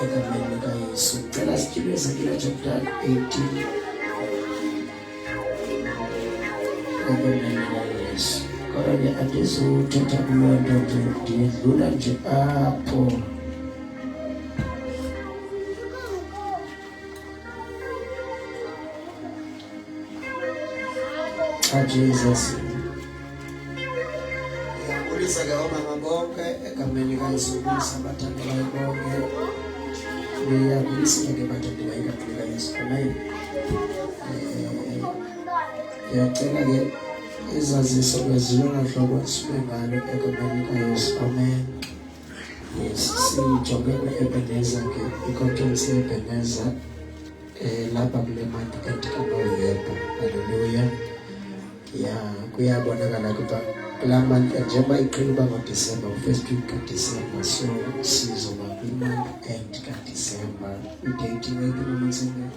egameni likaYesu. Cela sichibeze kile chapter 18 egameni likaYesu. Kodwa andizuthetha kuloo nto ndidlula nje apho Jesus. Ngiyabulisa ke omama bonke egameni likaYesu sabathandelayo bonke. Ngiyabulisa ke bathandelayo egameni likaYesu. Amen. Ngiyacela ke izaziso bezilona hlobo sibe ngalo egameni likaYesu. Amen. Yes, sijonge ku-Ebenezer ke iconference ye-Ebenezer lapha kule month kaNovemba. Hallelujah. Ya kuyabonakala ukuba kulaa month njengoba iqhele uba ngoDisemba, first week kaDisemba, so sizoba kwi-month end kaDisemba. Idate wethu nomasenga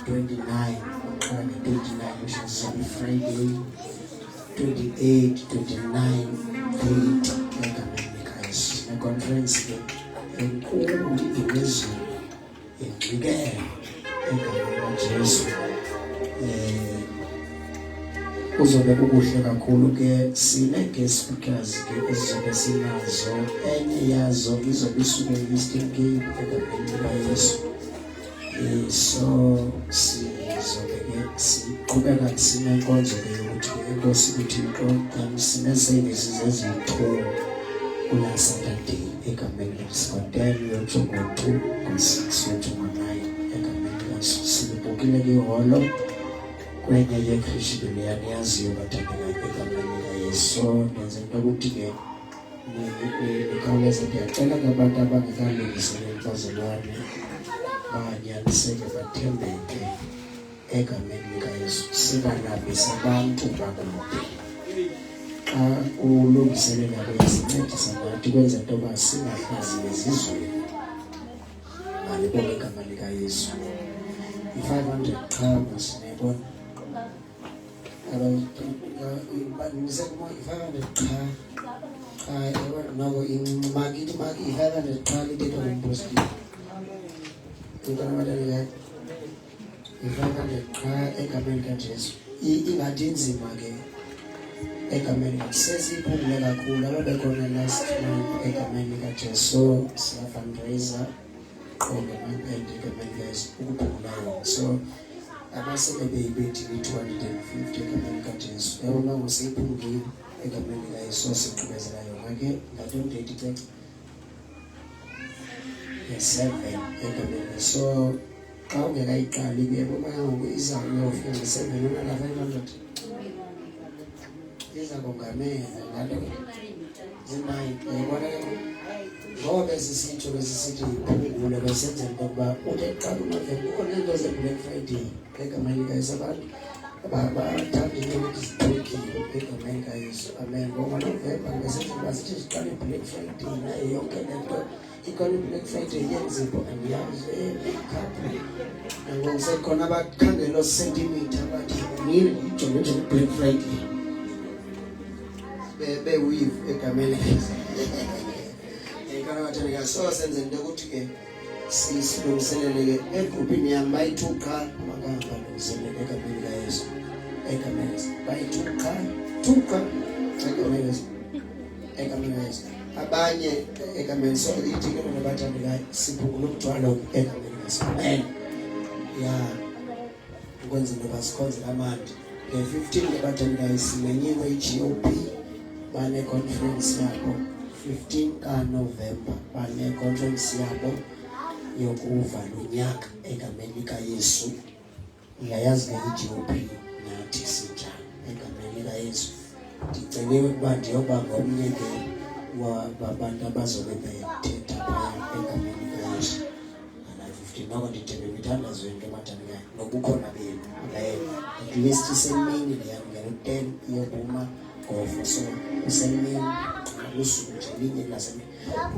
29 okanye 29 which is on Friday 28, 29, 30 egameni likaYesu. Ne-conference ke enkulu imizulu ingxikele egameni likaJesu. Kuzobe kukuhle kakhulu ke sine-guest speakers ke ezizobe sinazo. Enye yazo izobe isuke e-Eastern Cape egameni likaYesu. So sizobe ke siqhubeka sinenkonzo ke yokuthi enkosi uThixo sine-services eziyi-2 kulaa Saturday egameni likaYesu. 10 yotsho ngo-2 ngo-6 yotsho ngo-9 egameni likaYesu. Silibhukile ke iholo kwenye yeKristu leyaniyaziyo bathandekayo egameni likaYesu. Nenze into yokuthi ke nikhawuleze ndiyacela ke abantu abangekalungiseleli imfazelwane banyaniseke bathembeke egameni likaYesu. Singalambisi abantu bakude. Xa ulungiselela kuyasincedisa nathi kwenza into yoba singahlazi ezizweni. Malibonke igama likaYesu. I-500 qha masinebona egameni kaJesu. Ingathi inzima ke egameni sesiphumile kakhulu ababekhona last month egameni kaJesu. Siya-fundraiser qho ngemonth egameni kaYesu ukuphumulayo. So abasele beyibethi i-250 egameni kaJesu. Yabona ngosiphungile egameni likaYesu siqhubezela yona ke ngatondeti ke ye-7 egameni. So xa ungekayiqali ke ngoba ngoku izawuyofika nge-7 unala 500 iza kongamela ngalo zimayi. Yabona ke ngoba sisitsho besisithi iphungule besenzela into yokuba uthi xa uNovemba ukhona into ze-Black Friday egameni likaYesu. Abantu abathanda into yokuthi zithekile egameni likaYesu. Amen. Ngoba Novemba besenzela uba sithi siqale i-Black Friday nayo yonke le nto ikhona i-Black Friday yenzipho andiyazi ekhapha. Nangoku sekhona abakhangela sentimitha abathi nini ijonge nje i-Black Friday bewive egameni likaYesu. So senze into yokuthi ke silungiselele ke egrupini yam bayi-2 qha amagama balungiselele egameni likaYesu. Egameni likaYesu bayi-2 qha egameni likaYesu. Egameni likaYesu abanye egameni. So ithi ke bona bathandekayo siphungula ukugcwala egameni likaYesu. Amen. Ya ukwenza into yoba sikhonzela amandi. Nge-15 ke bathandekayo simenyiwe i-GOP bane-conference yabo 15 kaNovemba bane-conference yabo yokuvala unyaka egameni likaYesu. Uyayazi ke i-GOP nathi sinjani egameni likaYesu. Ndiceliwe ukuba ndiyoba ngomnye ke wabantu abazobe bethetha phaya egameni likaYesu. Ngala-15 noko ndithembe imithandazo yento abathandekayo nobukhona benu. At least isemini leyangena u-10 iyobuma ngofo. So usemini usuku nje linye lasemini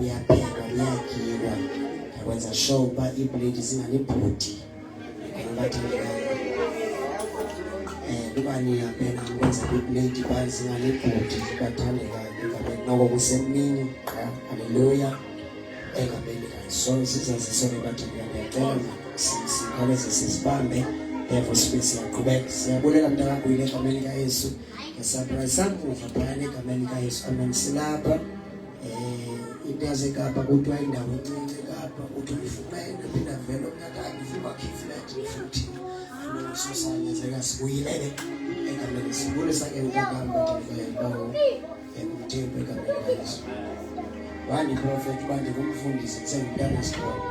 uyaphekwa uyatyiwa. Yakwenza sure uba iiplate zinganibhudi bathandekayo. Kuba niyapheka nikwenza iiplate uba zinganibhudi bathandekayo. Noko kusemini qha. Haleluya egameni likaYesu. So sizazisole bathanda ngiyacela sikhawuleze sizibambe evo space yaqhubeka. Siyabulela mntakagwile egameni kaYesu. Ngesurprise samuva phana egameni kaYesu. Amen. Silapha into yaseKapa kuthiwa indawo encinci eKapa uthi uyifumene phinda vele omnyakani ufuna khiflet futhi sosanyezeka sibuyilele egameni. Sibulisa ke ukubamba bawo emthembu egameni kaYesu. Wani prophet bandi kumfundisi kusengumntana sikolo.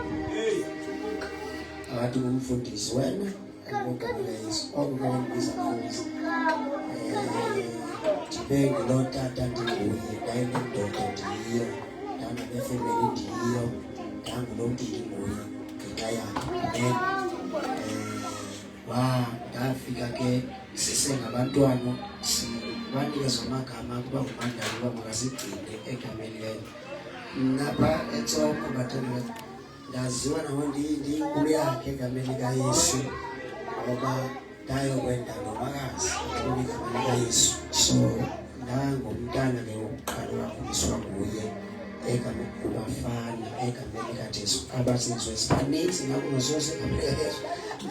Akathi kumfundisi wena ngokugamela Yesu okubengiza mfundisi. Bengi lo tata ndinguye ndayindoda ndiyo ndana nefamily ndiyo ndangulomuntu ndinguye ngekaya. Ndafika ke sisengabantwana sibanikezwa amagama kuba ngumandala uba makasigcine egameni lelo. Napha eTsongo bathanda ndaziwa nawo ndiyinkulu yakhe egameni kaYesu ngoba ndayokwenda nomakazi egameni kaYesu. So ndangumntana ke wokuqala wakhuliswa nguye egameni kubafana egameni kaJesu. Abasizwe esipaninzi nakunosose egameni kaYesu.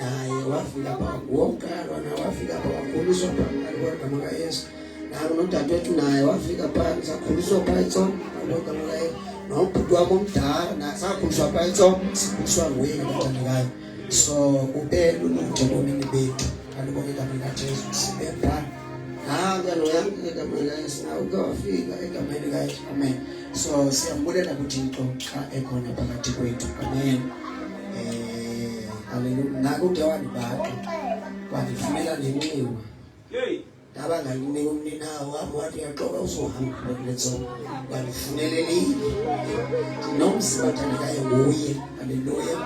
Naye wafika pha wokuqala naye wafika pha wakhuliswa pha egameni kaYesu. Naye unodadewethu naye wafika pha sakhuliswa pha eTsongo egameni kaYesu. Nobhuti wami omdala nasakhuliswa pha eTsongo sikhuliswa nguye ngathandekayo. So kubele ulutho bomini bethu alibonke egameni kaJesu sibe pha. Lo yami egameni kaYesu nawe uke wafika egameni kaYesu. Amen. So siyambulela kuThixo xa ekhona phakathi kwethu. Amen. Hallelujah. Nakude wanibaka wanifumela nenxiwa. Ndaba ngalinika umninawo wami wathi uyaxoka uzohamba kuleTsongo wanifunele lini nomzimba thandekayo nguye. Hallelujah.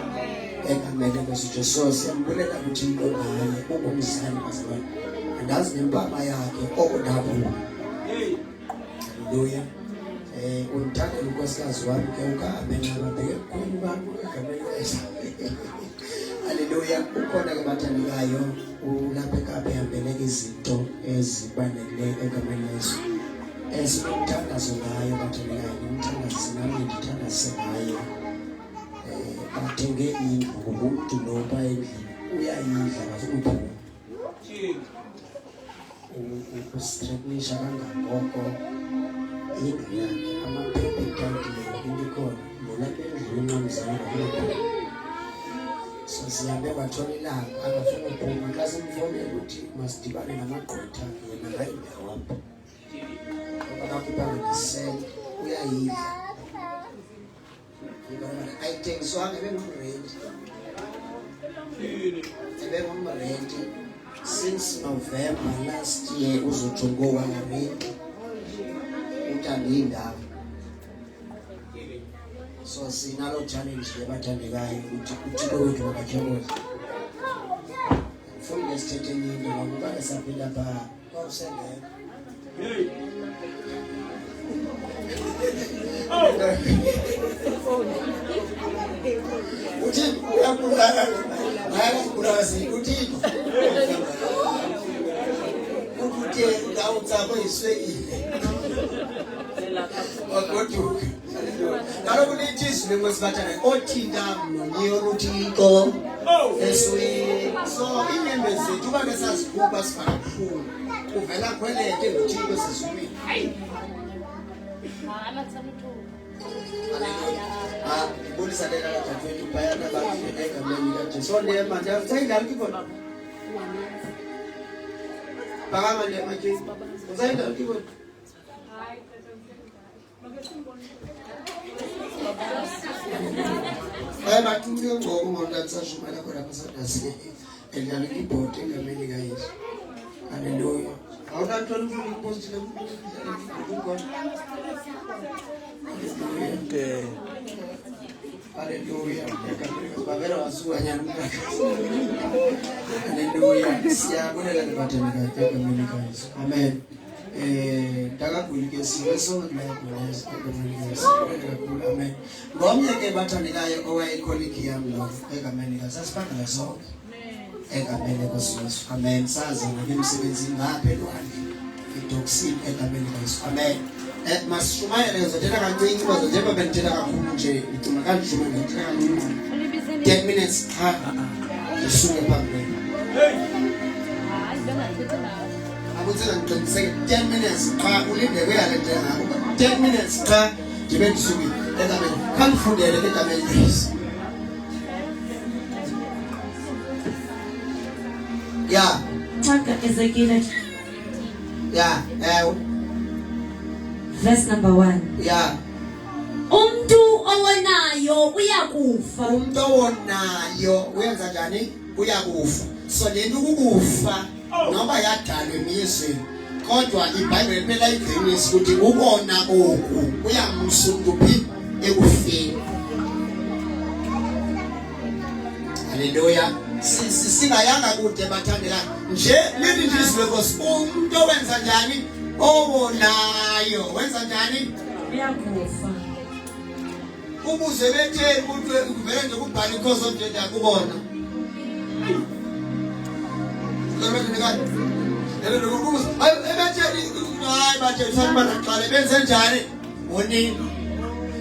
Egameni kaJesu. So siyambulela kuThixo naye ungumzali bazalwane. Andazi nempama yakhe okudabula. Hallelujah. Unthanda unkosikazi wami ke ukaAmena babheke kukhulu bantu egameni kaYesu. Hallelujah. Ukhona ke bathandekayo ulapha eKapa ehambele izinto ezibalulekileyo egameni kaYesu. Esinomthandazo ngayo bathandekayo nomthandazo nami ndithandazise ngayo. Bathenge indlu ngomuntu noba endlini uyayidla ngafuna uphuma. Ustriknisha kangangoko indlu yakhe amaphepha etantile into ikhona nolapha endlini unqamzana ngakho. So sihambe bathola ilanga angafuna uphuma xa simfonela ukuthi masidibane namagqwetha yena ngayindawo apho. Akakhupha ngesenti uyayidla. Ayithengiswanga ebengumrenti. Ebengumrenti since November last year uzojonga wangarenti uthanda indawo. So sinalo challenge lebathandekayo ukuthi uThixo wethu makathokoze. Ufuna lesithethe nyini ngoba saphila pha kwawusengeka. Uthi uyabulala hayi kulasi uthi ukuthi ngawo tsako iswekile wagoduka. Kaloku lithizwe ngosibathana othinta nomnye uThixo eswe. So inyembe zethu uba besazikhupha sibakhulu uvela khweleke uThixo sezulwini. Hayi Bolisa le la tafeti bayana ba eka meni kaJesu. So le manje usayidla kibona. Bakama le manje. Usayidla kibona. Hayi bathule ngoku umuntu atsashumela khona basadasi. Elala keyboard egameni kaYesu. Hallelujah. Awunathona ufuna ipost le muntu. Okay. Hallelujah. Babera wasuanyana mkaka. Hallelujah. Siyabulela lebathandekayo egameni kaYesu. Amen. Ndakagulike siwe sonke layiboleza egameni kaYesu. Amen. Ngomnye ke bathandekayo owayekoliki yami lo egameni kaYesu. Sasibangela sonke. Egameni kaYesu. Amen. Sazi ngoba emsebenzini ngapha elwandle. Idoxin egameni kaYesu. Amen. Masishumayele uzothetha kancinci bazothemba bendithetha kakhulu nje ngicuma kanjuma ngithetha kancinci 10 minutes qha ngisuke phambi kwenu. Akuthina ngiqiniseke 10 minutes qha ulinde kuyale nje ngako 10 minutes qha ndibe ndisukile ekameni kangifundele ekameni lesi. Yeah. Chapter Ezekiel. Yeah. Verse number 1. Yeah. Umuntu owonayo uyakufa. Umuntu owonayo uyenza njani? Uyakufa. So lento ukukufa noma yadalwa emizweni. Kodwa iBhayibheli phela iqinisa ukuthi ukona oku uyamsuka kuphi ekufeni. Haleluya. Singayanga kude bathandela nje lithi nje izwe Nkosi umuntu owenza njani owonayo wenza njani Uyakufa. Ubuze bethe ukuthi kuvele nje kubhala because of the yakubona. Bathe usanibana qale benze njani wonini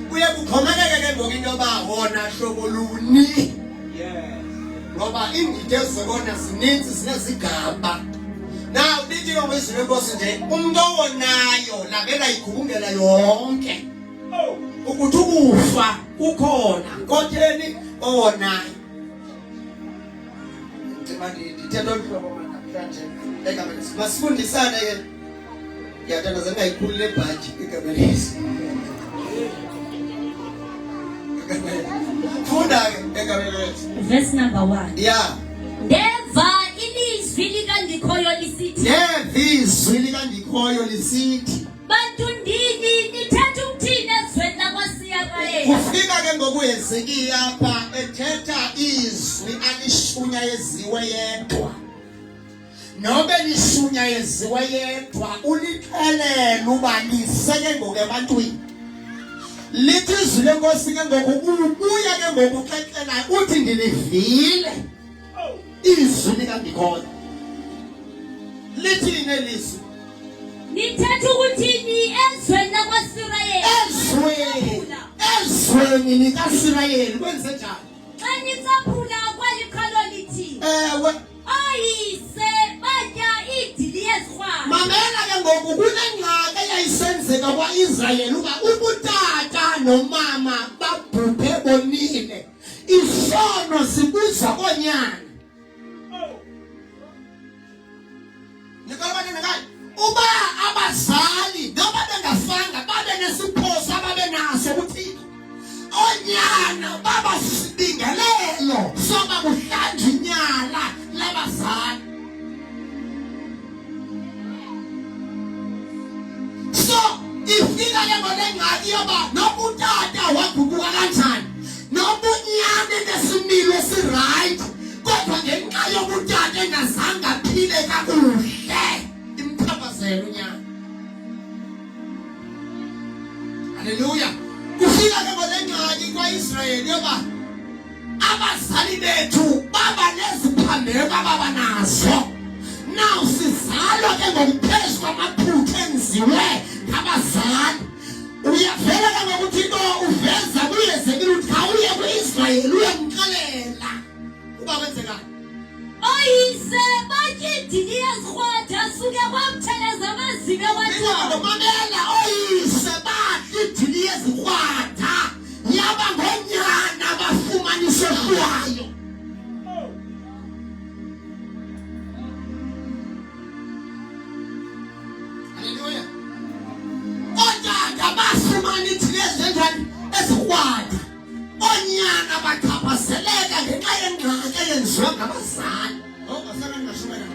kuye kuxhomekeke ke ngoku into yoba wona hlobo luni. Ngoba indidi ezibona zininzi zinezigaba. Now lithi ngomizwe Nkosi nje umuntu owonayo lavela igubungela yonke. Ukuthi ukufa ukhona kodeni owonayo. Ndithetha uhlobo namhlanje ekameni masifundisane ke. Yathanda zengayikhulule ibhaji ekameni. Verse number 1. Yeah. Ndeva ilizwi likandikhoyo lisithi. Ndeva ilizwi likandikhoyo lisithi. Bantu ndini nithetha ukuthini ezweni lakwaSirayeli. Kufika ke ngoku Hezekiya apha ethetha izwi alishunyayeziwe yedwa. Nobe lishunyayeziwe yedwa ulixelela uba liseke ngoku ebantwini. Lithi izwi leNkosi ke ngoku ubuya ke ngoku xexela uthi ndilivile izwi likandikhoyo lithi nelizwi nithetha ukuthini ezweni lakwaSirayeli. Ezweni likaSirayeli kwenze njani? Xa nitsaphula kwelikhalo lithi Ewe oyise batya iidili yezikrwala. Mamela ke ngoku kunengxaki eyayisenzeka kwaIsrayeli uba ubutata nomama babhubhe bonile. Isono sibuza konyana. Nikalabane nakayi uba abazali noba bengafanga babe nesiphoso ababenaso ukuthi onyana baba sibingelelo soba kuhlanja inyala labazali. So ifika ke ngolengxaki yoba nobutata waguquka kanjani nobunyane nesimilo esiright kodwa ngenxa yobutata engazange aphile kakuhle imchaphazelo unyana. Haleluya. Kufika ke ngolengxaki kwaIsrayeli yoba abazali bethu baba neziphambeko ababanazo. Now sizalwa ke ngokuphezu kwamaphutha enziwe ngabazali. Uyavela ke ngokuthi into uveza kuYezekiya ukuthi awuye kuIsrayeli uyamxelela uba kwenzekani. Oyise batya iidili yezikrwada suke kwamtheleza amazibe wathona. Mamela oyise batya iidili yezikrwada yaba ngonyana bafumaniseshwayo. Haleluya. Otata bafumana iidili ezinjani ezikrwada. Onyana bachaphazeleka ngenxa yengxaki eyenziwe ngabazali. Ngasana ngashumela.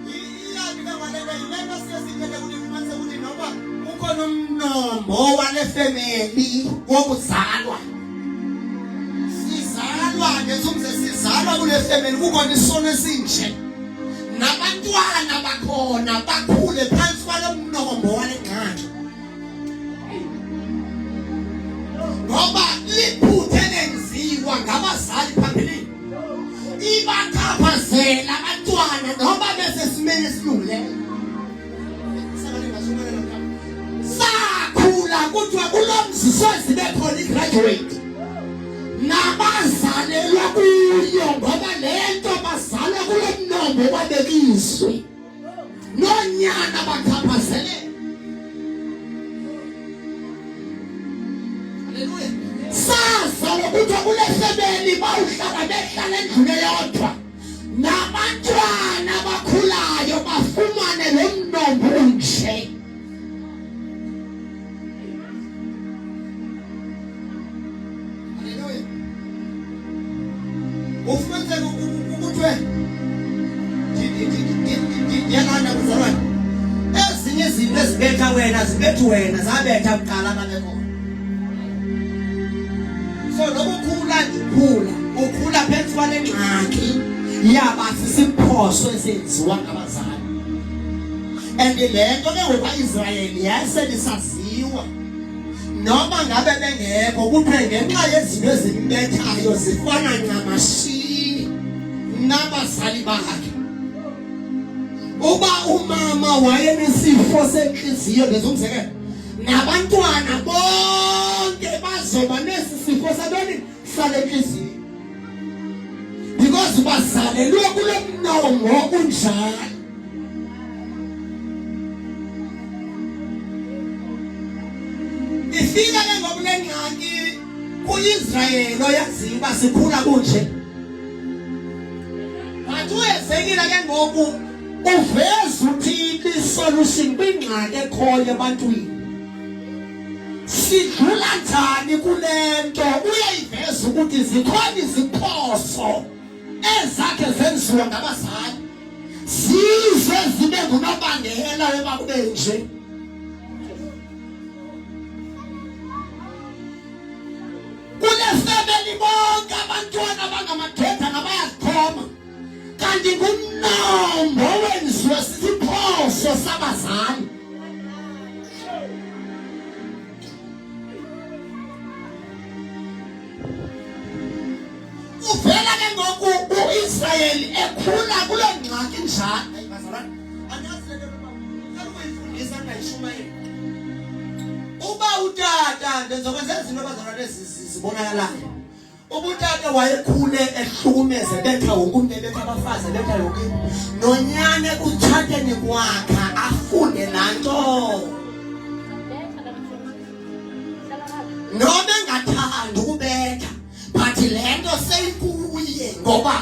Iyabi ke ngalento yilento sesithethe ukuthi kumanise ukuthi noba ukhona umnombo wale family wokuzalwa. Sizalwa ngezumze sizalwa kule family kukhona isono esinje. Nabantwana bakhona bakhule phansi kwalo mnombo wale ngxaki. Ngoba liphuthe lenziwa ngabazali phambili ibachaphazela abantwana noba besesimeni esilungileyo. kuthiwa kulomzi sozibe khona igraduate nabazalelwa kuyo ngoba lento bazalwa kulo mnombo kwabekizwe nonyana bakhaphazele. Haleluya. Sasa ukuthi kule family bawuhlala behlala endlini yodwa nabantwana bakhulayo bafumane lo mnombo onje. Haleluya. Ufumanise ukuthi yangana kuzalwane ezinye izinto ezibetha wena zibethu wena zabetha kuqala abekho. So lokukhula ukhula phansi kwanengxaki yaba sisiphoso esenziwa ngabazali. And lento ke ngoba-Israyeli yaselisaziwa noma ngabe bengekho kuthiwe ngenxa yezinto ezimbethayo zifana ncamashi nabazali bakhe. Uba umama wayenesifo senhliziyo lezomzekelo nabantwana bonke bazoba nesifo sabeni salenhliziyo because bazalelwe kulo mnombo unjalo. Ifika ke ngobulengxaki ku-Israyeli oyaziba sikhula kunje. Bathi uyezekile ke ngoku uveza ukuthi isolution kwingxaki ekhoyo ebantwini. Sidlula njani kulento uyayiveza ukuthi zikhona iziphoso ezakhe zenziwa ngabazali zize zibe ngunobangela yoba kube nje. Kule family bonke abantwana abangamadodana bayazikhoma kanti ngumnombo wenziwe sisiphoso sabazali. Uvela ke ngoku u-Israyeli ekhula kulo ngxaki njalo. Bazalwane anyazi lento ukuyifundisa ngayishumayeli. Uba utata ndenzokwenza izinto bazalwane zibonakalayo. Ubutata wayekhule ehlukumeze betha wonke umuntu betha abafazi betha yonke nonyane kutshateni kwakhe afunde nanto noma engathanda ukubetha but lento seyikuye ngoba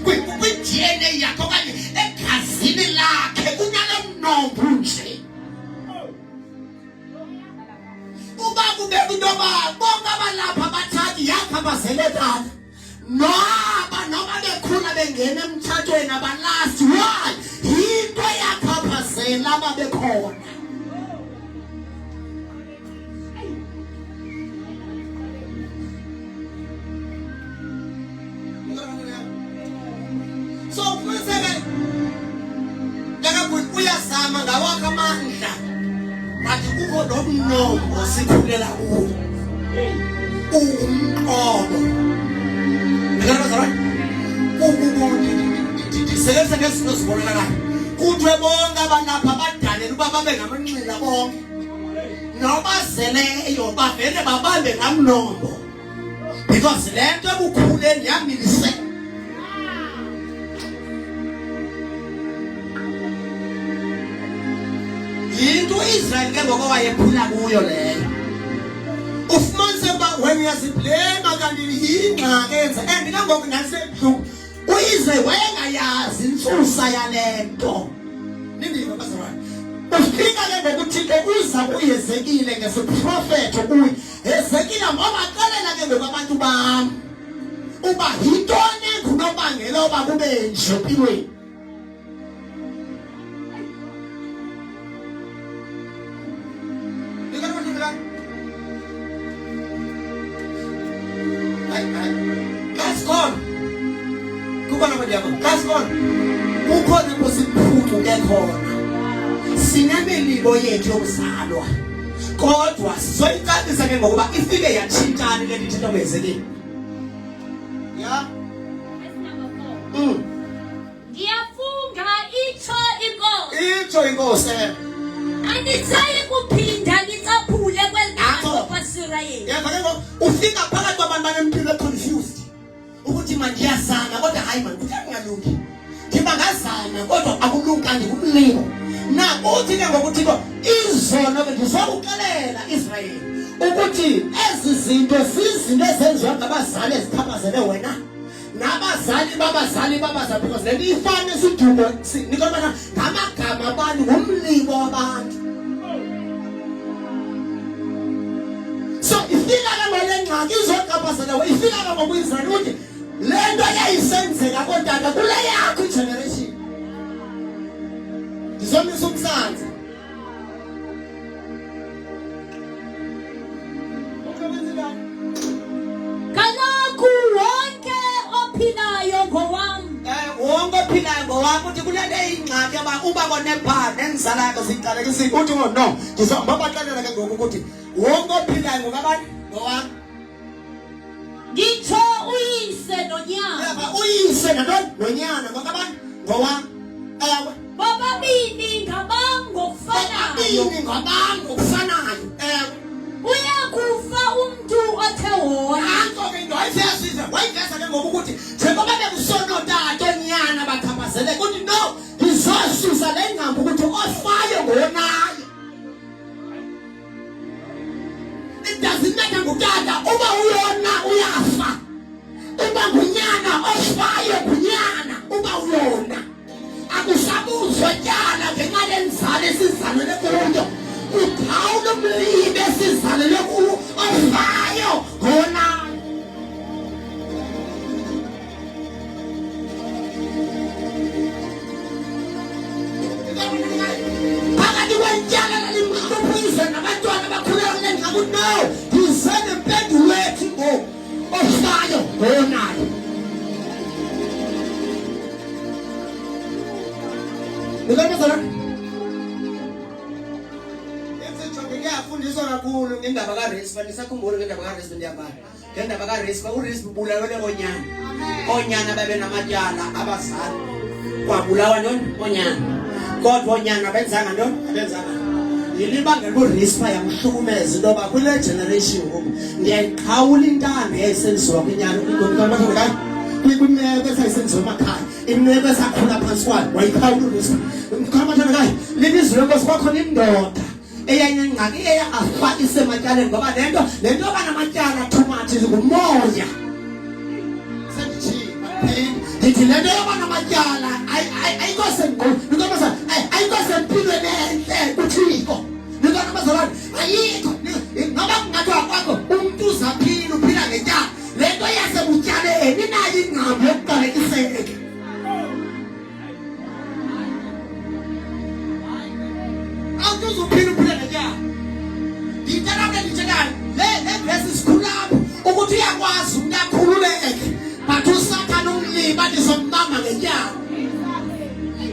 kwi-DNA yakhe okanye egazini lakhe kunalo mnombo nje. Uba kubeka into yoba bonke abalapha abathathi yakhabhazelekana noma bekhula bengena emtshatweni abalasti why yinto yakhabhazela ababekhona. So kuniseke uyazama ngawakho amandla bathi kukho lo mnombo sikhulela kuwo umqobo. Sekenza ngezinto zibonakalayo kuthiwe bonke abanapha badalela uba babe ngamanxila bonke nobazeleyo bavele babambe ngamnombo because le nto ebukhuleni yamilise. Yinto u-Israyeli ke ngoko wayephula kuyo leyo. Ufumanise uba when uyaziblema kanti yingxaki eyenza and kangoku nasebuhlungu u-Israyeli wayengayazi intsusa yale nto. Nindiva bazalwane. Ufika ke ngokuthi ke uza kuYezekile ngesiprofethi kuye Ezekile ngoba qalela ke ngokubantu bami uba yintoni engunobangela oba kube nje empilweni. That's gone. Kuba nabadiyama. That's gone. Kukhona kusiphucu ke khona. Sinemililo yethu yokuzalwa. Kodwa sizoyicacisa ke ngokuba ifike yatshintshana le nto ithetha ngoYezekile. Yeah. Ngiyafunga itsho inkosi. Itsho inkosi. Anditsayi kuphinda ngicaphule kweli. Israel. Yabona ke ufika phakathi kwabantu banempilo confused. Ukuthi manje iyazama kodwa hayi manje kungalungi. Ngibangazama kodwa akulunganga kumlimo. Na uthi ke ngokuthi izono ke ngizokuxelela Israel ukuthi ezi zinto sizinto ezenziwa ngabazali ezichaphazele wena. Nabazali babazali because le ifane sidumo nikhona ngamagama abantu ngumlimo wabantu. So ifika ke ngale ngxaki izochaphazela wena ifika ke ngokuyizana ukuthi lento yayisenzeka kodwa kule yakho generation. Ngizomisa umsanzi. Kaloku wonke ophilayo ngowami. Wonke ophilayo ngowami uthi kulento ingxaki uba konebhana enzala yakho siqale ke uthi no ngizobaxelela ke ngoku ukuthi wonke ophilayo ngokabani ngowami. Ngitho uyise nonyana. Yaba uyise nonyana ngokabani ngowami. Ewe Bobabini ngabangokufanayo. Ewe uyakufa umuntu othe wona. Anto ke into ayisesize wayiveza ke ngokuthi njengoba bekusonotata onyana bachaphazele kuthi no ngizosusa le ngqambo ukuthi ofayo ngonayo. It doesn't matter ngutata uba uyona uyafa. Uba ngunyana ofayo ngunyana uba uyona. Akusabuzwa tyala ngenxa lenzalo esizalele kuyo. Uphawula umlibe esizalele kuwo ofayo ngonayo. Phakathi kwentyala lalimhluphize nabantwana bakhuleka kule ngxaki no yizene impendulo ethu ngoku ofayo ngonayo. Ngizombezana yafundiswa kakhulu ngendaba kaRespa nisakhumbula ngendaba kaRespa ndiyabala ngendaba kaRespa uRespa ubulawele onyana babe namatyala abazali kwabulawa onyana kodwa onyana benzanga yilibangela uRespa yamhlukumeza into yoba kule generation ngoku ndiyayiqhawula intando eyayisenziwa kwinyana kwimeko esayisenziwa emakhaya imeko esakhula phansi kwayo wayiqhawula uRespa mkhamathanakayo lilizwe lenkosi kwakhona indoda eyayingxaki eyafa isematyaleni ngoba lento banamatyala thumathi ngumoya. Ndithi lento yobanamatyala ayikho sempilweni entle kuthiko. Nintwana bazalwane ayikho noba kungathiwa kwakho umntu uzaphila uphila ngetyala lento yasebutyaleni inayo ingqambo yokuqalekiseka. Awuzuphila uphila ngetyala. Nditshela le verse isikhulapho ukuthi uyakwazi umntu akhululeke but uSathane umliba ndizombamba ngetyala.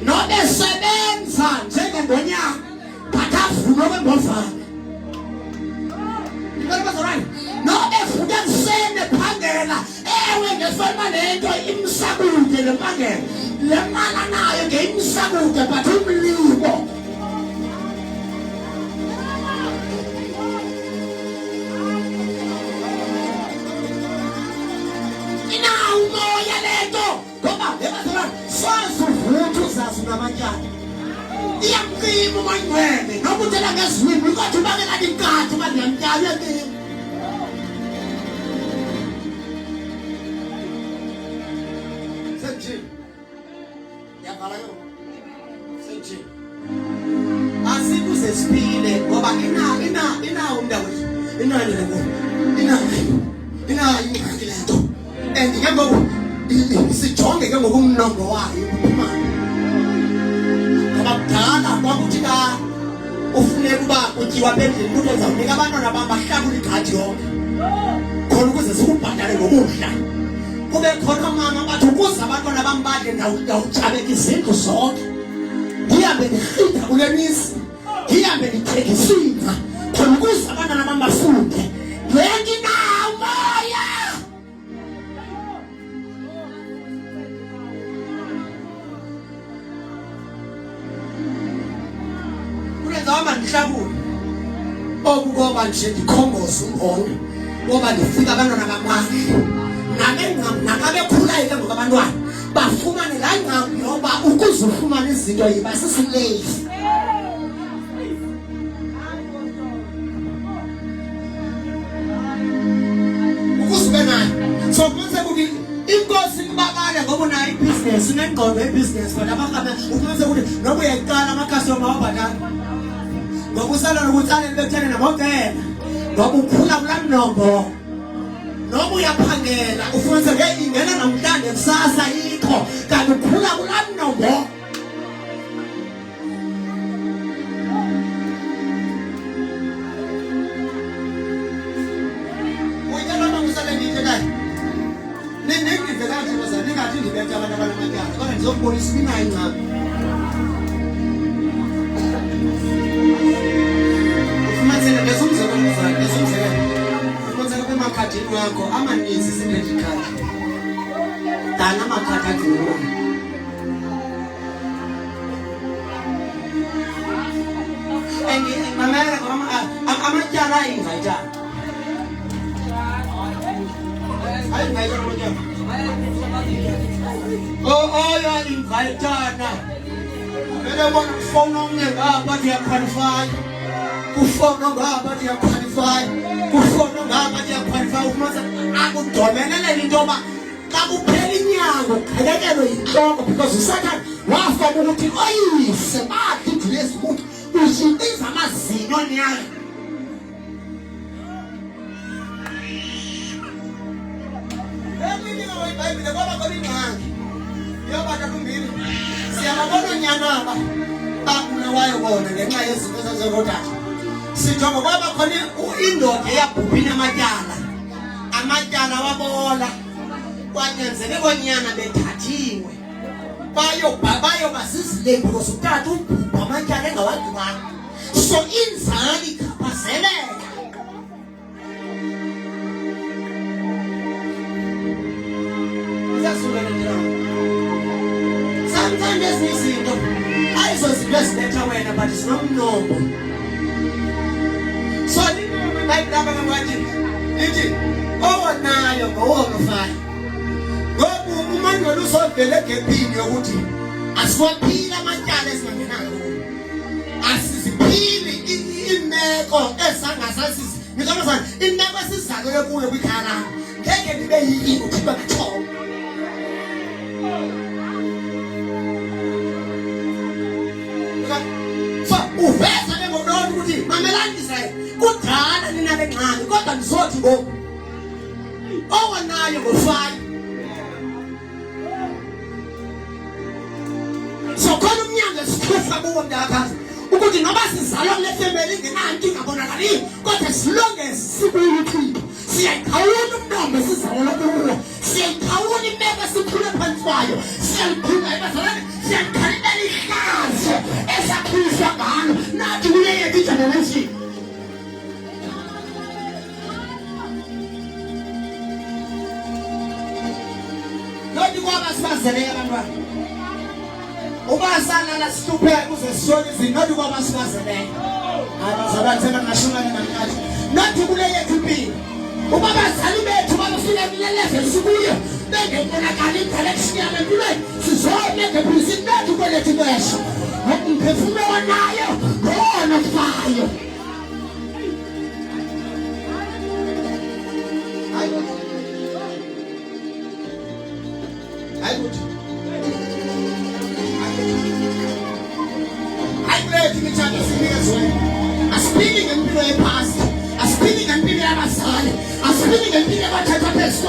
Nobe sebenza njengengonyama but avunwe kwembovane. Nobe futhi ekuseni ephangela ewe ngefanele lento imsakude lempangela le mali nayo ngeyimsakude but umlibo. Umoya lento ngoba ebazalwane sonke uvuthu zazi namatyala iyamqima umangcwele noba uthela ngezwini kodwa ubangela inkatho uba ndiyamtyala uyaqima. Senjini yavala ke senjini asikuze siphile ngoba inawo umntawo inani lento inayo ingxaki lento. And ke ngoku sijonge ke ngoku umnombo wayo uphumana. Ngoba kudala kwakuthi ka ufuneka uba utyiwa apha endlini ukuthi uzawunika abantwana bam bahlakule igadi yonke khona ukuze sikubhatale ngokudla. Kube khona mama bathi ukuze abantwana bam badle ndawujabeka izindlu zonke ndihambe ndihitha kule misi ndihambe ndithekisa ingca khona ukuze abantwana bam bafunde. Yonke inawo moya. Zama ndihlakule okugoba nje ndikhomboza umbongo ngoba ndifika abantwana bamandla nakabekhulayo ke ngokabantwana bafumane la ncam yoba ukuze ufumane izinto yiba sisileyi ukuzube nayo so kumenze ukuthi inkosi kubakala ngoba unayo ibhizinesi unengqondo yebhizinesi kodwa abahambe ukumenze ukuthi noba uyayiqala amakhastoma wabhatala ngoba usala nokutsalela bekuthane nabogela ngoba ukhula kula mnombo noba uyaphangela ufumanise ke ingena namhlanje kusasa yikho kanti ukhula kula mnombo uyitshela uma kusale ngithi kayi ningive kanje bazana ningathi ndibethe abantu abanamatyala kodwa ndizokubonisa ibinayo incam Makhadini wakho amaninzi sineti card dana makhadi adlula mamela amatyala ayingaita ya ingaitana vele bona ufona omnye ngapha ndiyaqualify ufona ngapha ndiyaqualify ufona ngapha ndiyaqualify ufumanise akudomenelela into yoba xa kuphela inyango qhelekelwe yintloko because usathane wafana ukuthi oyise badidulezi ukuthi ushintiza amazinyo nyayo eminiga wayibhayibhile kwaba khona ingxaki yobata lumbili siyababona onyanaba babulawayo bona ngenxa yezinto ezazerodata sijonga kwaba khona indoda eyabhubhina amatyala wabola kwanyanzele konyana bethathiwe bayoba zizilebhu because utata ubhubha amatyala engawadibani so inzali ichaphazeleka sometimes ezinye izinto ayizozinto ezibetha wena but zinomnombo so bayibhulaba ngakwathi ithi owonayo ngowonofayo ngoba umanyolo uzovela egepini yokuthi asiwaphile amatyala esingangenayo asiziphili imeko esangasasizi nikamazana imeko esizalelwe kuyo kwikhaya lami ngeke ndibe yini uthi bakuthoba so uveza ke ngokuthi ukuthi mamelani Israyeli kudala ninale ngxaki kodwa ndizothi ngoku owonayo ngofayo so khona umnyango esithufa kuwo mntakazi ukuthi noba sizalwa kule family ngenanto ingabonakaliyo kodwa silongeze sikuyithiphi siyayikhawula umnombo esizalelwa kuwo siyayikhawula imeko esiphule phansi kwayo siyaliphula ebazalwane siyakhalibela ihlazo esakhuliswa ngalo nathi kule yethu igeneration noti kwaba sibazeleyo abantwana ubasalala sihlupheka kuze sisole izinto noti kwaba sibazeleyo abazalwane sebangashumane namhlanje noti kule yethu impilo uba bazali bethu babafika kule level sikuyo bengebonakala intelection yabo empilweni sizome ngebhizinisi lethu kwelethu besho umphefumulo wanayo ngowona fayo Speaking in the past, speaking in the past, speaking in the past,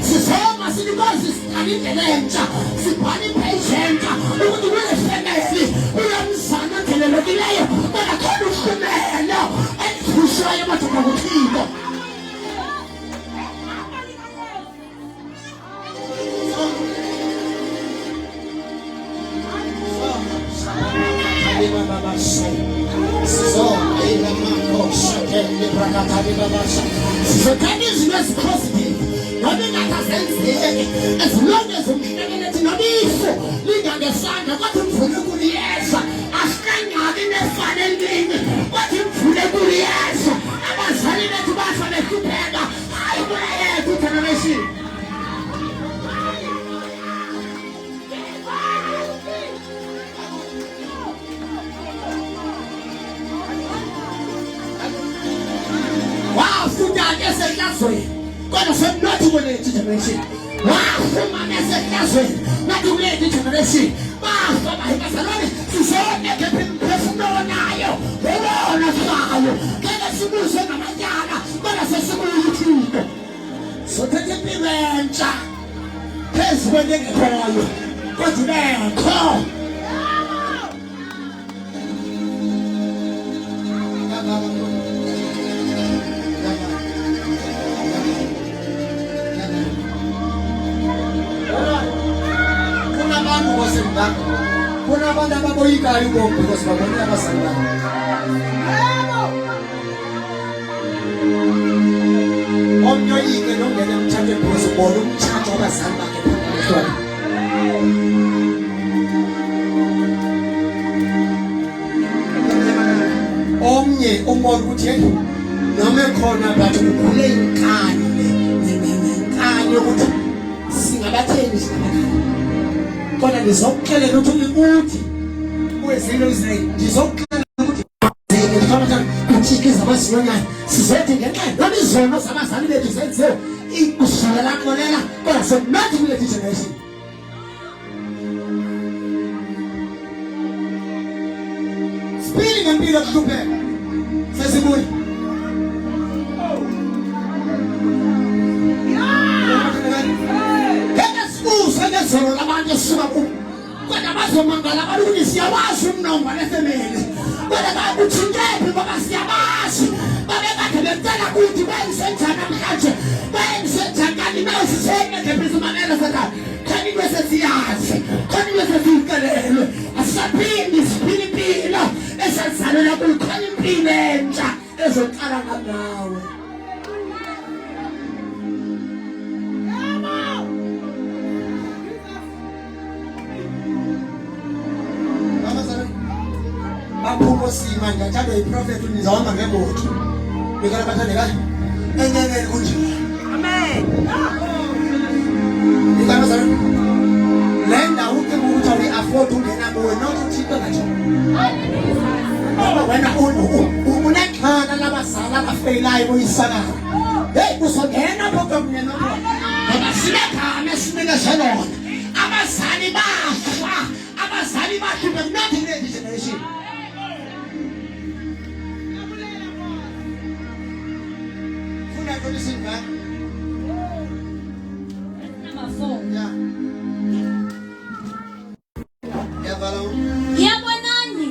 Sisoma Sinibas and in the Lencha, Sipani patient, who would really family, who am son and Telelogileo, but I can't do that now, and who show you what about people. So that is reciprocity. Nothing that has sense as long as I'm not evil. Look at the sun, I got him for the yes. I stand out in the fun and what him for the yes. kodwa sokunathi kule generation wafumana esehlazweni nathi kule generation bafa bazalwane sizone phefumulo nayo ubona sayo ngeke sibuze ngamanyala kodwa sesibuyithile sothethe impilo entsha phezu kwengekhoyo kodwa ibekho kuna abantu ababoyikayo ubomi because babonile abazali babo. Omnye oyike nongena emtshatweni because ubona umtshato wabazali bakhe phakathi. Omnye umbona ukuthi hey noma ekhona but ukhule inkani nenkani yokuthi singabatheni singabatheni. Kodwa ngizokuxelela ukuthi kwezilo Israel ngizokuxelela ukuthi uThixo abasiyonyayo sizothi ngenxa yemizono zabazali bethu senziwe ikusulela kolela kodwa sokunathi kule generation spilling ngempilo kuhlupheka sesibuye Solo la mano suba ku kwenda bazomangala baluni siyawazi umnongo lefemeli kwenda bakuthindephi ngoba siyabazi babekade bemtela kuthi bayisenjani namhlanje bayisenjani nawusisene ngephizimamela sakha khani bese siyazi khani bese sikelelwe asisaphindi siphila impilo esazalela kukhanya impilo entsha ezoqala ngawe. Sima njalo iprofeti unizahamba ngemoto bikala bathandeka enyangeni kunje amen bikala sana lenda uke ukuthi awi afford ungena kuwe nokuthixo ngathi ngoba wena unekhana labazali abafeyilayo boyisana hey usongena phakathi nokho ngoba silekhana sinika shalona abazali bafa abazali bathi bekunathi le generation. Yabonani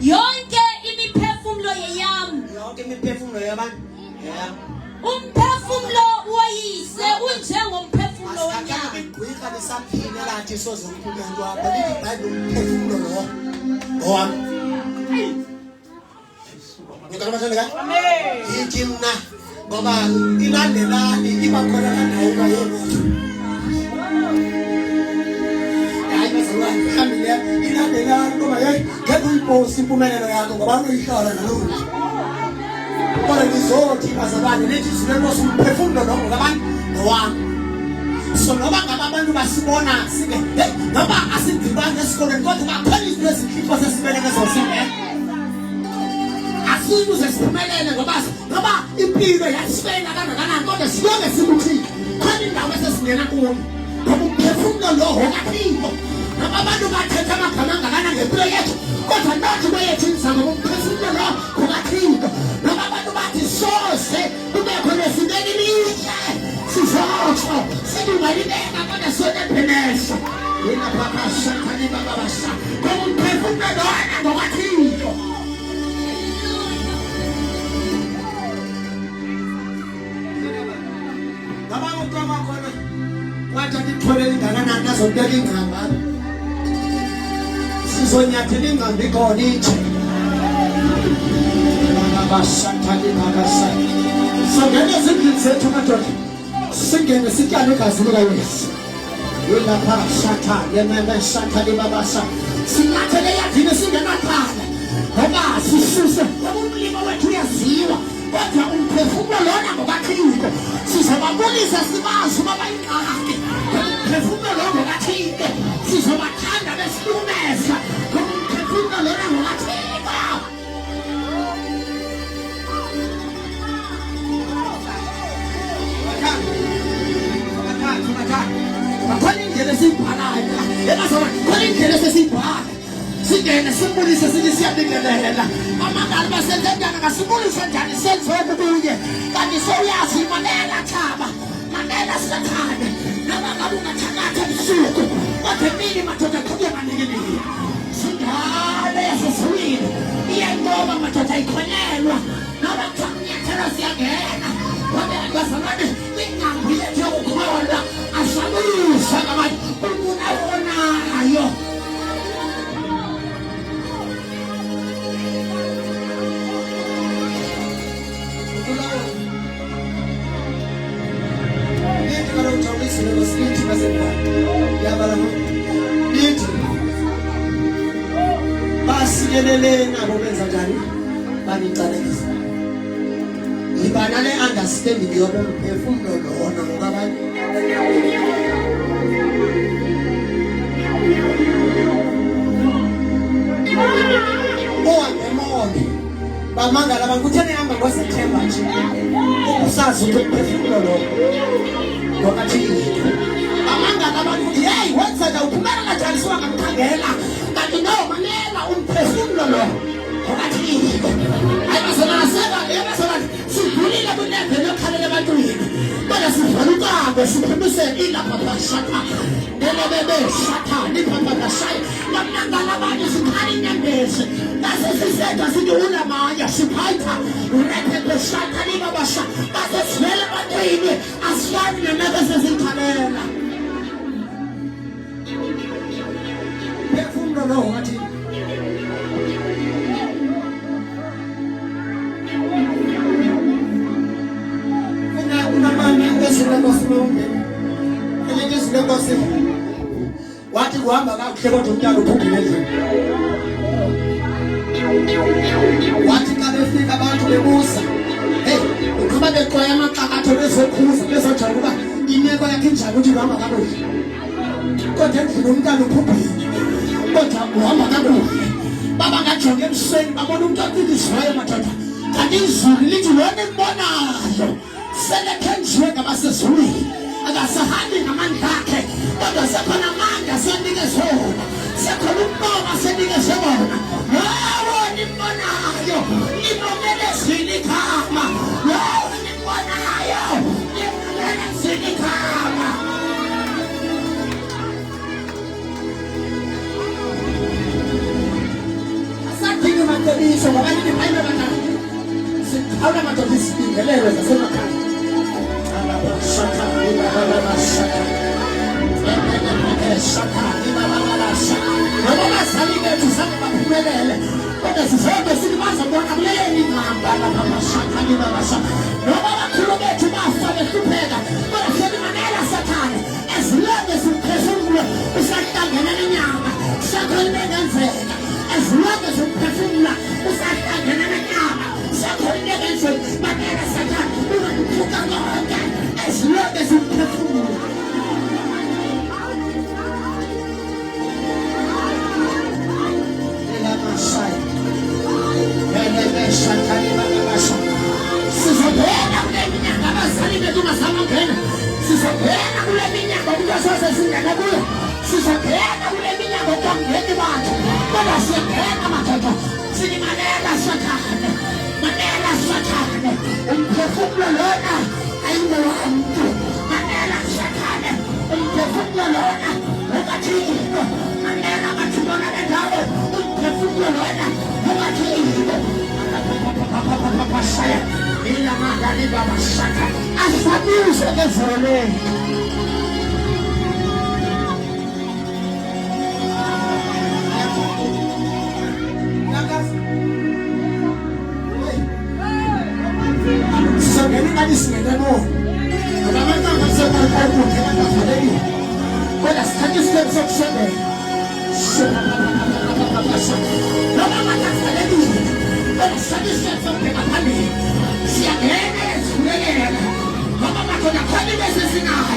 yonke imiphefumulo yeyami yonke imiphefumulo yabantu umphefumulo woyise unjengomphefumulo wonyama ngigqika besaphila lathi soze umphumelelo wakho lithi iBhayibheli umphefumulo lo owami ngicela bathanda ka amen yithi mna ngoba ilandelani ibakhona nayo bayebona hayi bazalwane family ilandelani ngoba hey ngeke uyipost impumelelo yakho ngoba uyihlala nalolu kodwa ngizothi bazalwane lethi sinelo umphefumulo lo ngabantu nowami so noba ngabantu basibona sike hey ngoba asidibane esikoleni kodwa bakhona izinto ezikhipha sesibeleke zosine asibuze siphumelele ngoba impilo yasifela kangakanani kodwa sibonge sibuthike khona indawo esesingena kuyo ngoba umphefumulo lo okaphiko noma abantu bathetha amagama angakana ngempilo yethu kodwa nathi kweyethu inzama umphefumulo lo okaphiko noma abantu bathi sose kube khona esibeni lihle sizotsho sidungalibeka kodwa sone phenesha yena babasha khani babasha ngoba umphefumulo lona ngokaphiko. Wathi ngitholele ingakanani azobeka ingqamba sizonyathela ingqamba ikhona itshe babashathali babasha songene ezindlini zethu madoda singene sityale igazi likaYesu yilapha shathali nemeshathali babasha sinyathele yadini singenaqala ngoba sisuse umlimo wethu uyaziwa kodwa umphefumulo lona ngokaThixo sizobabulisa sibazi uba bayingxaki umphefumulo lona ngokaThixo sizobathanda besilumeza umphefumulo lona ngokaThixo. Yebasona khona indlela esesibhala. Singene simbulise sithi siyabingelela. Amangalo basenzekana ngasibulisa njani senziwe kubunye. Kanti soyazi Mandela Thaba. Mandela Sathane. Nabangabe ungathakatha ebusuku. Kodwa emini madoda qhubeka maningi. Singale yaseswini. Iyanqoba madoda ikhonelwa. Noma kuthiwa siyangena. Kodwa bazalwane ingqambi lethu yokukholwa asabulisa ngabantu ukunayo. Basiyelelena bobenza njani banicalekisa ibana le understanding yokumphefumulo lona ngoba abantu owanemoni bamangala abantu kutheni hamba ngoSeptember nje ukusazi ukuphefumulo lo ngokathi amangala abantu hey wenza la uphumela kanjani siwanga mkhangela kanti no Mandela umphefumulo lo ngokathi ayibasona seka yabasona sidlulile kulevel yokhalela ebantwini kodwa sivalukabe siphumise ilapha bashaka nelebebe shaka nipha bashaya namangala abantu sikhali inyembezi base sisenza sithi unamanya siphatha urephephe shaka niba basha base sivela ebantwini asifani nemeko sezikhalela phefumulo lo ngathi wathi kuhamba kakuhle kodwa umntana uphumile endlini wathi xa befika abantu bebuza hey uqhuba beqoya amaqakatho bezokhuza bezojonga uba imeko yakhe injani ukuthi uhamba kakuhle kodwa endlini umntana uphumile kodwa uhamba kakuhle baba ngajonga ebusweni babona umntu oqikisiweyo madoda kanti izulu lithi lona embonayo selekhenjiwe ngabasezulwini akasahambi ngamandla akhe kodwa sekhona amandla senikezwe wona sekhona umoba senikezwe wona lawo nimbonayo nimomele zini igama lawo nimbonayo nimomele zini igama asadingi macebiso ngabanye bayile banani sikhawula madoda isibingelelo zasemakhaya Shaka, noma salike tusaba baphumelele kodwa sizobe silibaza bona kuleli ngamba lapha mashaka nibabasha noma bakhulu bethu bafa behlupheka kodwa sele Mandela Sathane ezilonge simphefumulo usahlangana nenyama sakho lebenzeka ezilonge simphefumulo usahlangana nenyama sakho lebenzeka Mandela Sathane ungakuka konke ezilonge simphefumulo sizobheka kule minyaka abazali bethu basabangena sizobheka kule minyaka ukuyosose singena kuyo sizobheka kule minyaka kwangeni bantu kodwa siyabheka madoda sithi Mandela Sathane Mandela Sathane umphefumulo lona ayingowamuntu Mandela Sathane umphefumulo lona ukathixo Mandela kathibona lendawo umphefumulo lona ukathixo Pasaya, ila magani baba shaka, asabuse kezole. Sagani kali sinedemo. Abamanga ngasema kaku kena kafaleni. Kola skati step sokshebe. Noma makafaleni. Kola skati step sokshebe. Siyangena ezulelena. Mama makhona khona bese sinayo.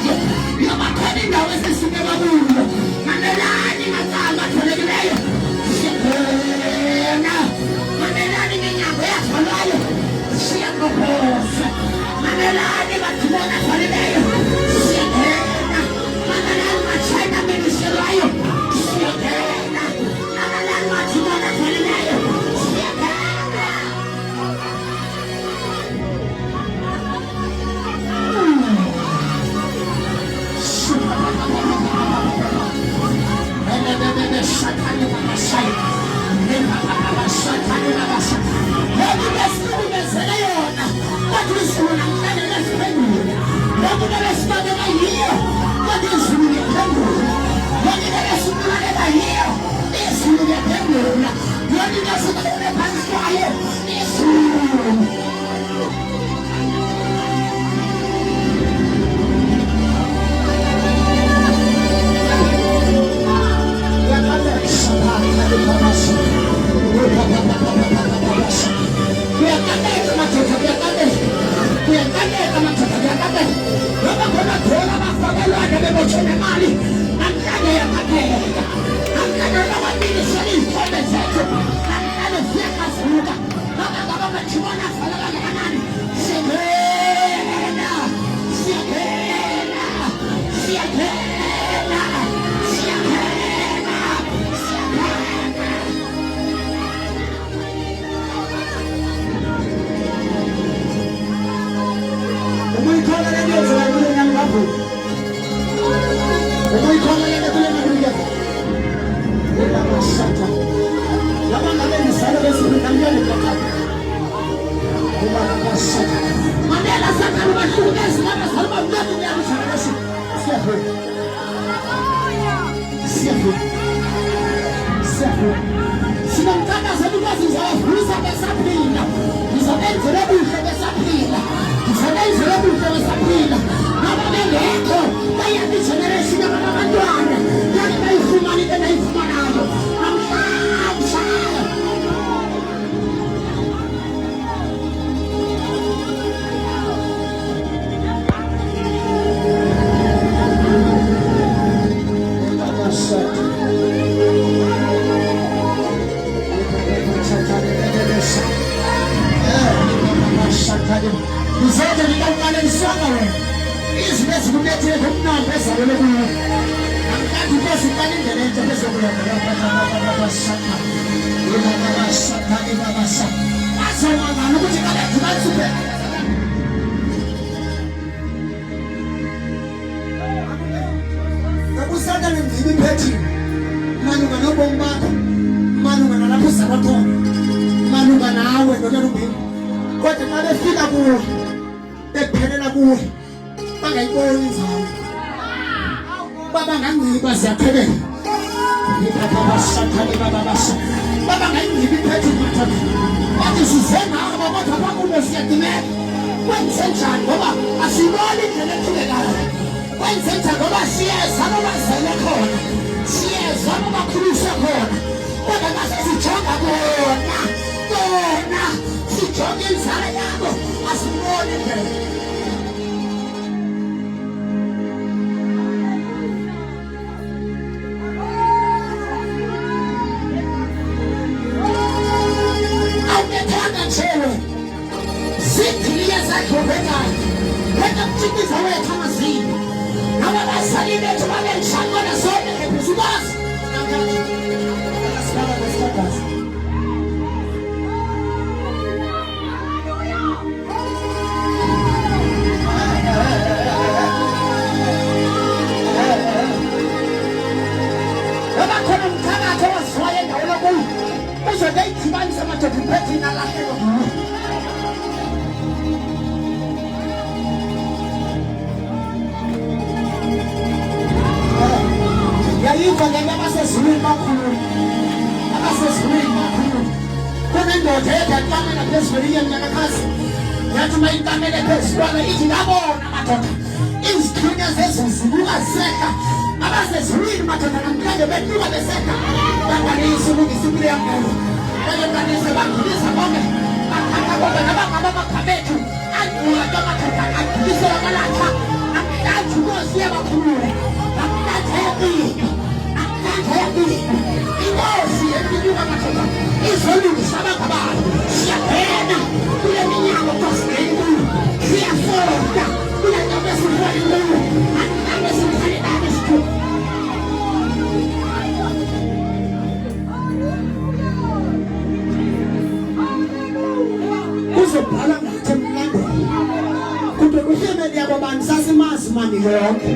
Mani yonke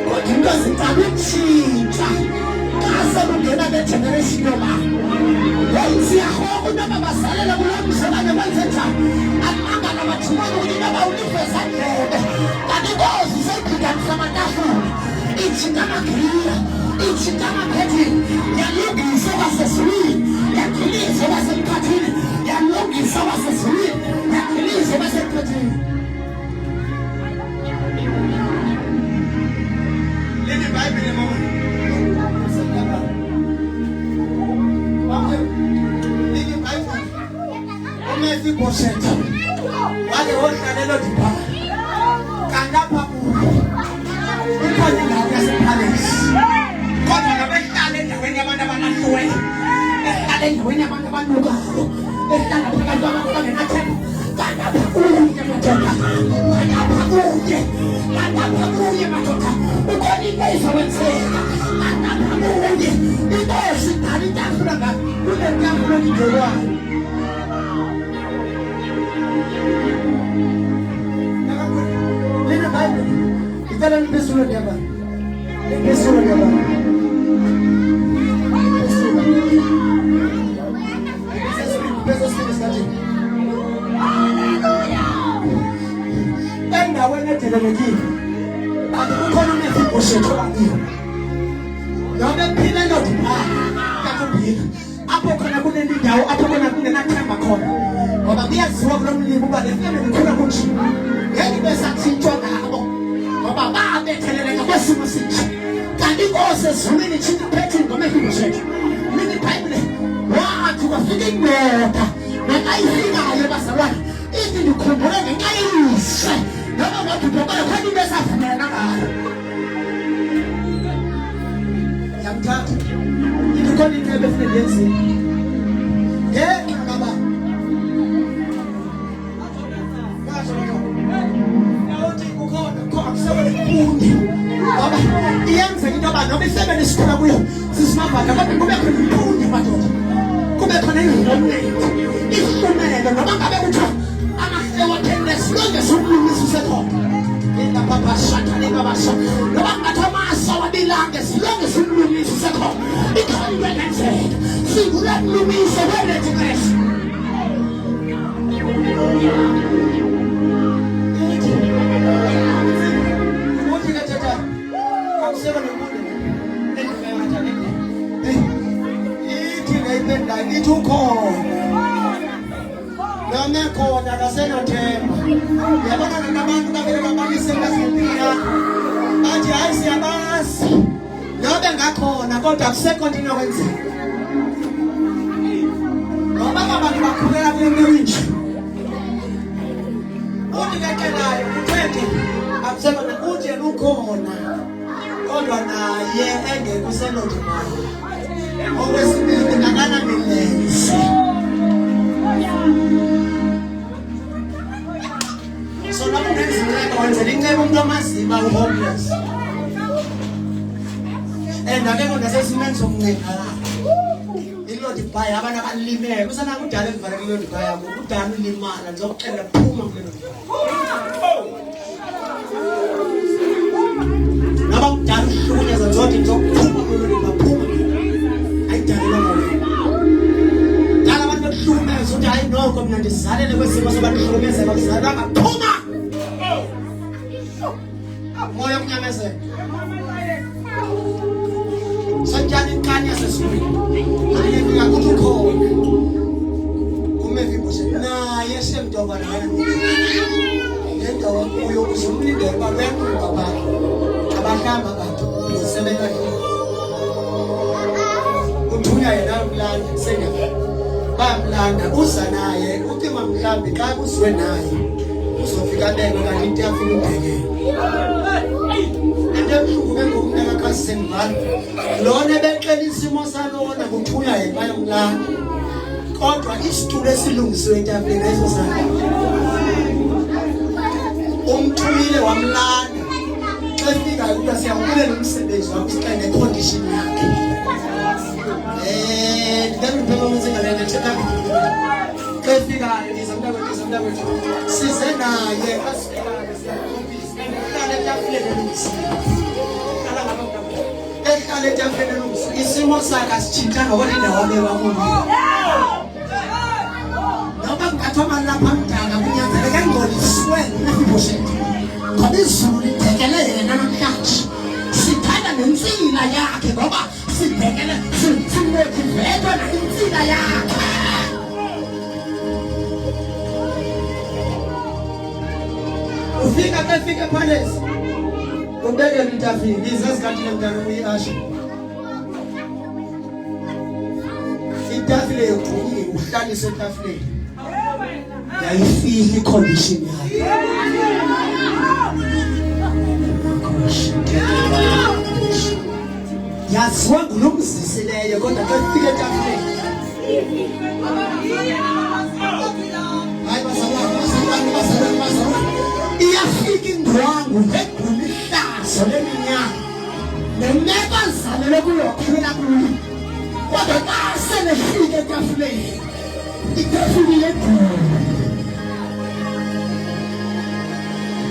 kodwa into zitaba ukushintsha sekungena ngegeneration yoba siyahona babasalela kulamhlanje banzetha amanga nabathumana ukuthi abawulifeza ndebe kanti inkosi seyiqhidanisa amatafula ithina amagriya ithina amaphethi yalungisa baseswini yakhilisa basemkhathini yalungisa baseswini yakhilisa basemkhathini leni Bible mama Messi Boschetta. Wale wote lelo dipa. Kanda papu. Ukoni na yase palace. Kona na behlale ndaweni abantu abanahluwe. Behlale ndaweni abantu abanuka. Behlala phakathi kwabantu nathemba. Kanda papu madoda. Kanda papu madoda. Ukoni ngeza wenzeka. Kanda papu. Inkosi dali ndafuna nga. Kunekamlo ngidolwa. Kita dalam pesulah dia apa? Pesulah dia apa? Pesulah sekali. Dan awalnya tidak lagi. Ada bukan yang Boschetta lagi. Jangan pilih nak. Kamu pilih. Apa kena guna di jauh? Apa kena guna nak makan? Kalau dia suam dalam ni bukan dia nak guna kunci. Jadi besaksi cuaca apa? Baba abetelele kwesimusiki kanti inkosi ezulwini thina phethe ngomehlo Boschetta mini Bible wathi kwafika indoda nakayifikayo bazalwane ithi ndikhumbule ngenxa yelihle noma madoda khona besavumelana ngayo yamthatha ikhona into ebefuna yenzeni baba Baba, iyenze into yoba noma isebenza isikole kuyo sisimavaka kodwa kube khona impunzi madoda kube khona ingqondo ihlumelo noma ngabe kuthiwa amahlelo athende silonge sokulungisa usekhona yena baba shathane baba noma ngathi amasa wabilange silonge sokulungisa usekhona ikhona into engenzeka singula kulungisa welethe Kristu khona kasenothemba yabona nabantu kabele babalise ngasempila bathi hayi siyabazi nobe ngakhona kodwa akusekho into inokwenzeka ngoba abantu bakhuleka kule nje uthi kekelayo uthethe akusekho uthi ukhona kodwa naye engekho senothemba okwesibili akana milenze so lapho ngezinto kwenzela incebo umuntu amaziba uhomeless akekho nasesimeni sokuncenga ilodi bhayi abantu abalimele kusana kudala elivaleke ilodi bhayi yabo kudala ulimala ngizokuxelela phuma kulelo naba kudala uhlukunyezwa ngizothi ngizokuphuma kulelo baphuma ayidalela wena dala abantu bekuhlukumeza uthi hayi noko mina ndizalele kwesimo sobantu hlukumezeka kuzalwa baphuma moya okunyamezela sanjani inkani yasesibili ayefika kuthi ukhona Messi Boschetta naye semntoba nani lendawo kuyo kuzumlindele babekho babakhe abahlamba abantu usebenza uthunya yena umlanda senga bamlanda uza naye uthi mamhlambi xa kuzwe naye uzofika beke kanti into yafika ubheke Ndemhluke ngomntaka kaSenvan lona beqela isimo salona kuthunya yena bayomlanda kodwa isitulo esilungisiwe etafuleni leso sana umthumile wamlanda xa efika ukuthi siyabulela umsebenzi wakho sixele condition yakhe ndikaniphela umsebenzi ngethetha xa efika izamntakwethu size naye asifikayo siyakhombisa ehlala etafuleni elungisiwe isimo sakhe sitshintshanga kodwa indawo abekwa kuyo. Ngoba kungathoma lapha mdala kunyanzeleke ngcoliswe uMephibosheth. Ngoba izulu libhekele yena namhlanje. Sithanda nensila yakhe ngoba sibhekele sithule kuvedwa nensila yakhe. Ufika kafika phansi. Ubeke litafini izazikhathile mntana uyiasha. Itafile yokuqhubile uhlalise etafileni. Yayifihla icondition yakhe. Yaziwa ngunomzisileyo kodwa kafika etafileni. Hayi bazalwane. Iyafika indwangu egulihlazo leminyaka. Nemeko azalele kuyokhwela kuyo. Kodwa xa selefika etafuleni, itafula yegulo.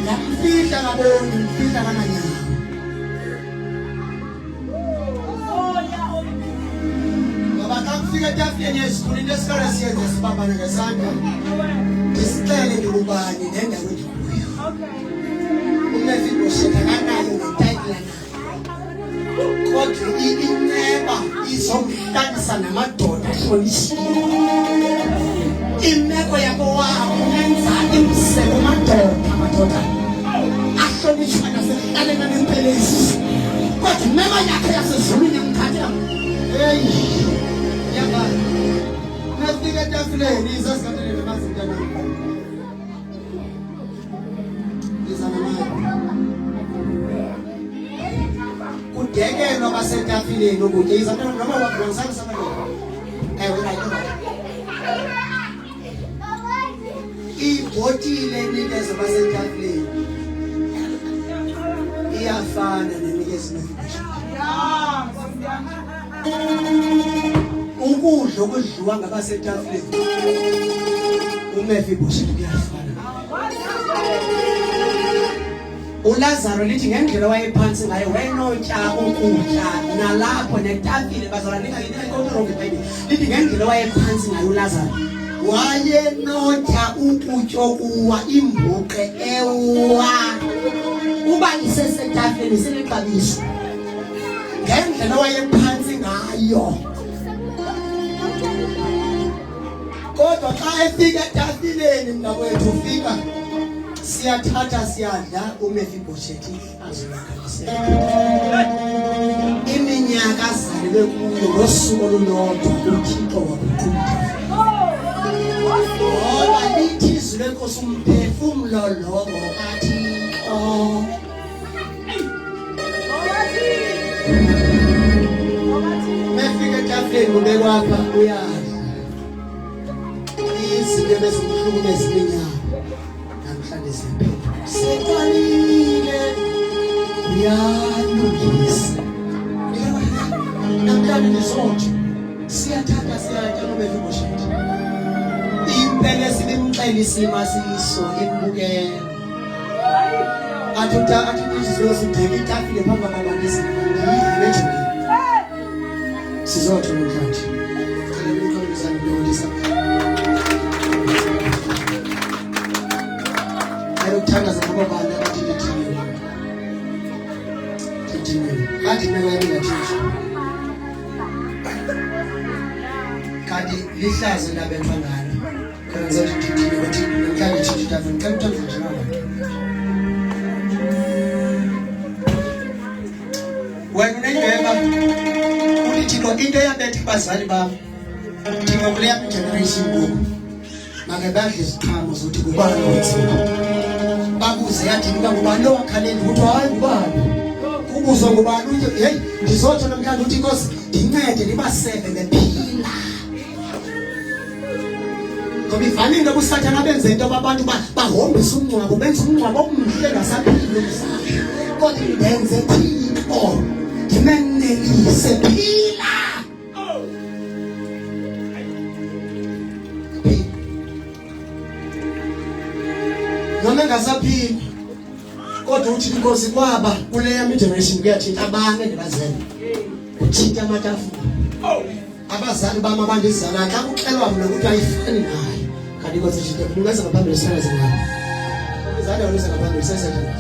Yamfihla kaboni, mfihla kananyama. Ngoba xa kufika etafuleni yesikhulu into esikhala siyenze sibambane ngesandla. Isicele ngubani nendawo endikuyo. uMephibosheth akanayo ngetayitla nayo. Kodwa inceba izomhlalisa namadoda ahlonishile. Imeko yakowabo yenza imsebe amadoda ahlonishwa nasekuhlaleni nempelezi. Kodwa imeko yakhe yasezulwini imkhatha. Hey, yabani. Nafika etafuleni izazikhathele nemazintana. Kudekelwa basetafileni ukutya izabona noma wakulangisana sabantu. Right. Ibhotile enikeza basetafileni iyafana nenikeza uMephibosheth. Ukudla okudliwa ngabasetafileni uMephibosheth kuyafana. uLazaro lithi ngendlela wayephansi ngayo wayenotya ukudla nalapho netafile bazalanika inkontilonke baby lithi ngendlela wayephansi ngayo uLazaro wayenotya ukutya okuwa imbuqe ewa uba isesetafileni selexabiso ngendlela wayephansi ngayo. Kodwa xa efika etafileni mntakwethu ufika siyathatha siyadla uMephibosheth azilakalisele. Iminyaka azalelwe kuyo ngosuku olulodwa uThixo wakuqhubha. Ngoba lithi izwi lenkosi umphefumlo lo kaThixo. Mefika etafuleni ubekwa apha uyadla. Izinto ebezimhlukumeza iminyaka. Sekalile uyalungisa namhlanje nesonto siyathatha siyatya uMephibosheth impela sibimxela isimo asiso imbukelo athi sizodeka itafile phambi kwabantu esingabantu sizothola namhlanje cela uxolisa ngiyolisa ayokuthandaza ngoba abantu abathi thini kanti imeko yami ngathini kanti lihlazo labethwa ngalo khona ngizothi thini ukuthi namhlanje thini tafuni kanti uthanda nje abantu wena unengeba uthixo into eyabetha abazali bami thina kule yami generation ngoku make badle iziqhamo zokuthi kubani wethu babuze yathi ngubani lo wakhaleni ukuthi hayi ngubani kubuzwa ngubani uthi hey ngizotho namhlanje uthi Nkosi ndincede nibasebe bephila ngoba ifanele kusathana benze into abantu bahombisa umncwabo benza umncwabo omhle ngasaphila umsakhe kodwa ndenze Thixo ngimenelise phila noma ngasaphila kodwa uthi Nkosi kwaba kule yami generation kuyathinta abanye ndibazele Utshintsha amatafula. Abazali bami abandizalayo xa kuxelwa mina ukuthi ayifani naye. Kanti kodwa sitshintsha. Ngingeza ngaphambili sisakaze ngayo. Uzalo uliza ngaphambili sisakaze.